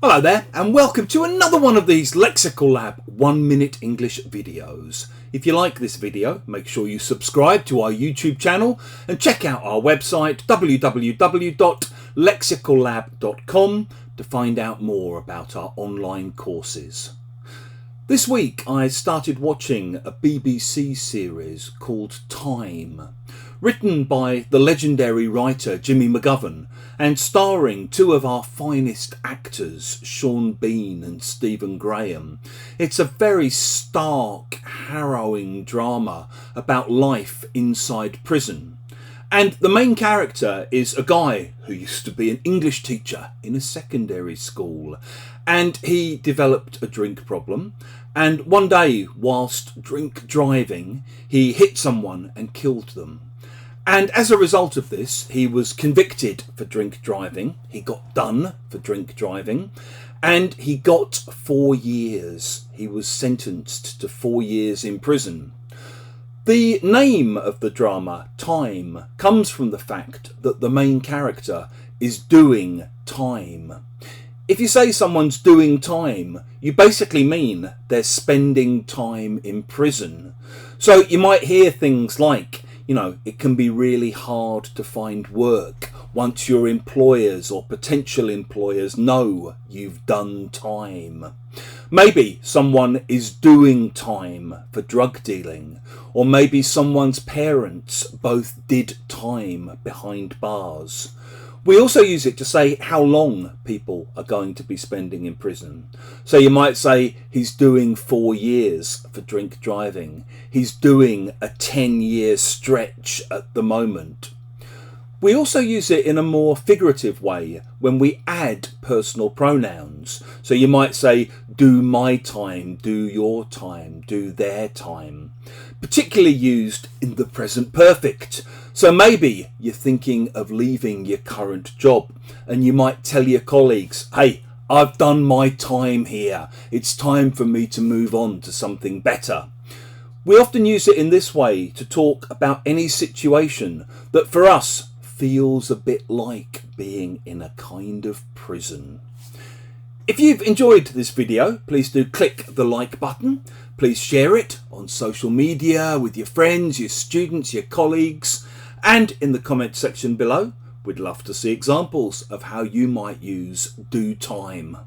Hello there and welcome to another one of these Lexical Lab 1 minute English videos. If you like this video, make sure you subscribe to our YouTube channel and check out our website www.lexicallab.com to find out more about our online courses. This week I started watching a BBC series called Time, written by the legendary writer Jimmy McGovern and starring two of our finest actors, Sean Bean and Stephen Graham. It's a very stark, harrowing drama about life inside prison. And the main character is a guy who used to be an English teacher in a secondary school, and he developed a drink problem. And one day, whilst drink driving, he hit someone and killed them. And as a result of this, he was convicted for drink driving. He got done for drink driving, and he got 4 years. He was sentenced to 4 years in prison. The name of the drama, Time, comes from the fact that the main character is doing time. If you say someone's doing time, you basically mean they're spending time in prison. So you might hear things like, it can be really hard to find work once your employers or potential employers know you've done time. Maybe someone is doing time for drug dealing, or maybe someone's parents both did time behind bars. We also use it to say how long people are going to be spending in prison. So you might say he's doing 4 years for drink driving. He's doing a 10-year stretch at the moment. We also use it in a more figurative way when we add personal pronouns. So you might say, do my time, do your time, do their time. Particularly used in the present perfect. So maybe you're thinking of leaving your current job and you might tell your colleagues, hey, I've done my time here. It's time for me to move on to something better. We often use it in this way to talk about any situation that for us feels a bit like being in a kind of prison. If you've enjoyed this video, please do click the like button. Please share it on social media with your friends, your students, your colleagues, and in the comment section below, we'd love to see examples of how you might use do time.